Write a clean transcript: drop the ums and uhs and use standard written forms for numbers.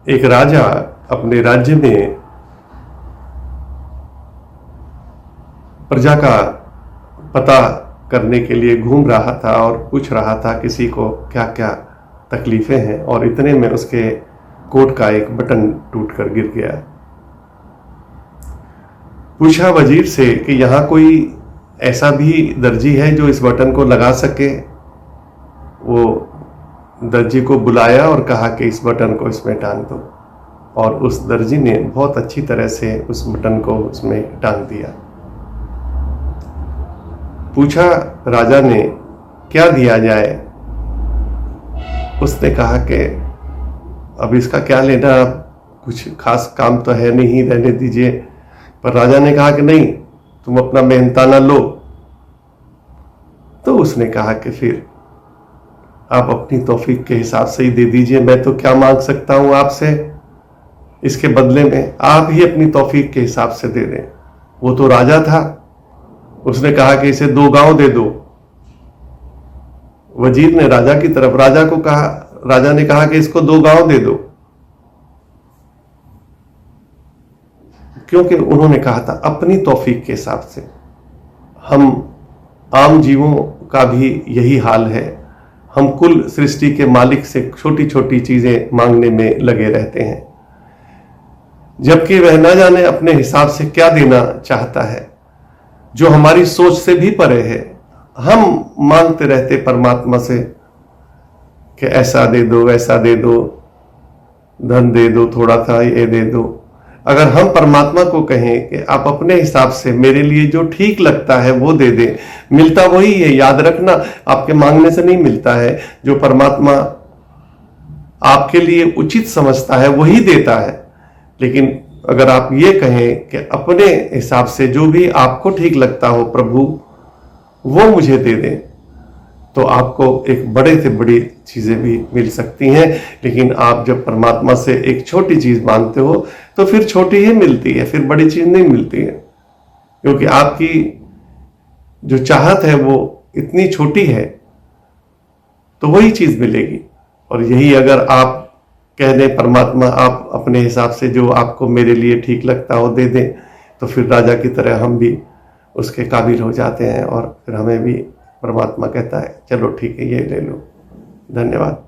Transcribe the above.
एक राजा अपने राज्य में प्रजा का पता करने के लिए घूम रहा था और पूछ रहा था किसी को क्या क्या तकलीफें हैं, और इतने में उसके कोट का एक बटन टूटकर गिर गया। पूछा वजीर से कि यहाँ कोई ऐसा भी दर्जी है जो इस बटन को लगा सके। वो दर्जी को बुलाया और कहा कि इस बटन को इसमें टांग दो, और उस दर्जी ने बहुत अच्छी तरह से उस बटन को उसमें टांग दिया। पूछा राजा ने क्या दिया जाए। उसने कहा कि अब इसका क्या लेना, कुछ खास काम तो है नहीं, रहने दीजिए। पर राजा ने कहा कि नहीं, तुम अपना मेहनताना लो। तो उसने कहा कि फिर आप अपनी तौफीक के हिसाब से ही दे दीजिए, मैं तो क्या मांग सकता हूं आपसे, इसके बदले में आप ही अपनी तौफीक के हिसाब से दे दें। वो तो राजा था, उसने कहा कि इसे 2 गांव दे दो। वजीर ने राजा की तरफ राजा को कहा, राजा ने कहा कि इसको 2 गांव दे दो, क्योंकि उन्होंने कहा था अपनी तौफीक के हिसाब से। हम आम जीवों का भी यही हाल है, हम कुल सृष्टि के मालिक से छोटी छोटी चीजें मांगने में लगे रहते हैं, जबकि वह न जाने अपने हिसाब से क्या देना चाहता है, जो हमारी सोच से भी परे है। हम मांगते रहते परमात्मा से कि ऐसा दे दो, वैसा दे दो, धन दे दो, थोड़ा सा ये दे दो। अगर हम परमात्मा को कहें कि आप अपने हिसाब से मेरे लिए जो ठीक लगता है वो दे दें, मिलता वही है। याद रखना, आपके मांगने से नहीं मिलता है, जो परमात्मा आपके लिए उचित समझता है वही देता है। लेकिन अगर आप ये कहें कि अपने हिसाब से जो भी आपको ठीक लगता हो प्रभु वो मुझे दे दें, तो आपको एक बड़े से बड़ी चीजें भी मिल सकती हैं। लेकिन आप जब परमात्मा से एक छोटी चीज मांगते हो तो फिर छोटी ही मिलती है, फिर बड़ी चीज नहीं मिलती है, क्योंकि आपकी जो चाहत है वो इतनी छोटी है, तो वही चीज मिलेगी। और यही अगर आप कह दें परमात्मा आप अपने हिसाब से जो आपको मेरे लिए ठीक लगता हो दे दें, तो फिर राजा की तरह हम भी उसके काबिल हो जाते हैं, और फिर हमें भी परमात्मा कहता है चलो ठीक है ये ले लो। धन्यवाद।